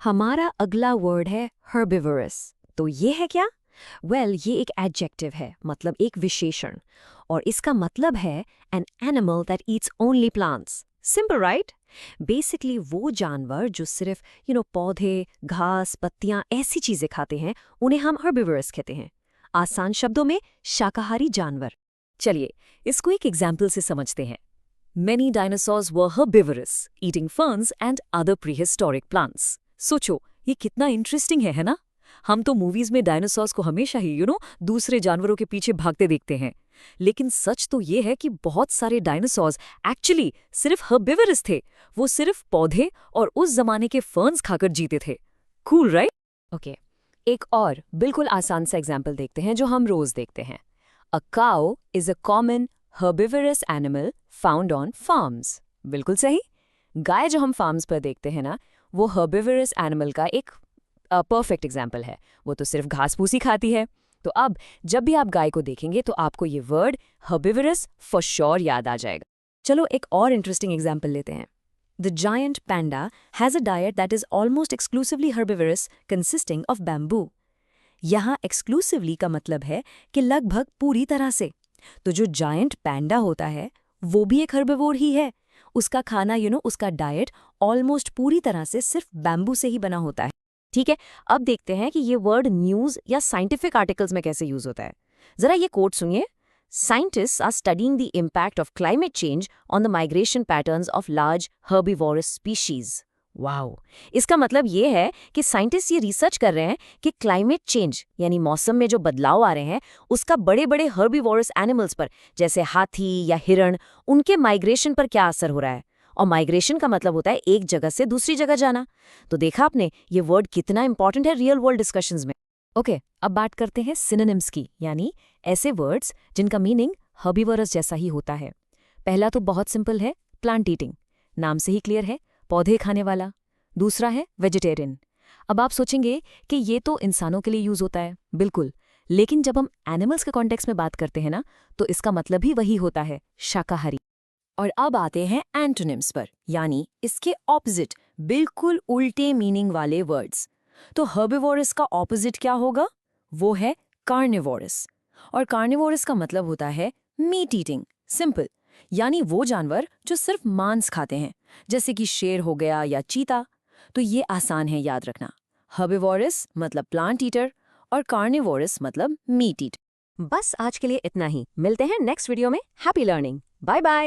हमारा अगला वर्ड है हर्बिवरस। तो ये है क्या? ये एक एडजेक्टिव है, मतलब एक विशेषण, और इसका मतलब है an animal that eats only plants. Simple right? Basically वो जानवर जो सिर्फ पौधे, घास, पत्तियां ऐसी चीजें खाते हैं, उन्हें हम हर्बिवरस कहते हैं। आसान शब्दों में शाकाहारी जानवर। चलिए इसको एक एग्जाम्पल से समझते हैं। Many dinosaurs were herbivorous, eating ferns and other prehistoric plants. सोचो ये कितना इंटरेस्टिंग है ना? हम तो मूवीज में डायनासोर्स को हमेशा ही दूसरे जानवरों के पीछे भागते देखते हैं, लेकिन सच तो ये है कि बहुत सारे डायनासोर्स एक्चुअली सिर्फ हर्बिवरस थे। वो सिर्फ पौधे और उस जमाने के फर्न्स खाकर जीते थे। Cool right? ओके, एक और बिल्कुल आसान सा एग्जाम्पल देखते हैं जो हम रोज देखते हैं। A cow is a common herbivorous animal found on farms। बिल्कुल सही। गाय जो हम फार्म्स पर देखते हैं ना, वो herbivorous animal का एक परफेक्ट एग्जाम्पल है। वो तो सिर्फ घास फूसी खाती है। तो अब जब भी आप गाय को देखेंगे तो आपको ये वर्ड herbivorous फॉर श्योर याद आ जाएगा। चलो एक और इंटरेस्टिंग एग्जाम्पल लेते हैं। The giant panda has a diet that is almost exclusively herbivorous, consisting of bamboo। यहाँ exclusively का मतलब है कि लगभग पूरी तरह से। तो जो जायंट पैंडा होता है वो भी एक हर्बिवोर ही है। उसका खाना उसका डाइट ऑलमोस्ट पूरी तरह से सिर्फ बैम्बू से ही बना होता है। ठीक है, अब देखते हैं कि ये वर्ड न्यूज़ या साइंटिफिक आर्टिकल्स में कैसे यूज होता है। जरा ये कोट सुनिए। Scientists are studying the impact of climate change on the migration patterns of large herbivorous species. Wow! इसका मतलब ये है कि साइंटिस्ट ये रिसर्च कर रहे हैं कि क्लाइमेट चेंज यानी मौसम में जो बदलाव आ रहे हैं उसका बड़े बड़े हर्बिवोरस एनिमल्स पर, जैसे हाथी या हिरण, उनके माइग्रेशन पर क्या असर हो रहा है। और माइग्रेशन का मतलब होता है एक जगह से दूसरी जगह जाना। तो देखा आपने ये वर्ड कितना इंपॉर्टेंट है रियल वर्ल्ड डिस्कशंस में। ओके, अब बात करते हैं सिनोनिम्स की, यानी ऐसे वर्ड्स जिनका मीनिंग हर्बिवोरस जैसा ही होता है। पहला तो बहुत सिंपल है, प्लांट ईटिंग, नाम से ही क्लियर है, पौधे खाने वाला। दूसरा है वेजिटेरियन। अब आप सोचेंगे कि ये तो इंसानों के लिए यूज होता है, बिल्कुल, लेकिन जब हम एनिमल्स के कॉन्टेक्स्ट में बात करते हैं ना, तो इसका मतलब ही वही होता है, शाकाहारी। और अब आते हैं एंटोनिम्स पर, यानी इसके ऑपोजिट, बिल्कुल उल्टे मीनिंग वाले वर्ड्स। तो हर्बिवोरस का ऑपोजिट क्या होगा? वो है कार्निवोरस। और कार्निवोरस का मतलब होता है मीट ईटिंग। सिंपल, यानी वो जानवर जो सिर्फ मांस खाते हैं, जैसे कि शेर हो गया या चीता। तो ये आसान है याद रखना। हर्बिवोरस मतलब प्लांट ईटर और कार्निवोरस मतलब मीट ईटर। बस आज के लिए इतना ही। मिलते हैं नेक्स्ट वीडियो में। Happy learning. Bye bye.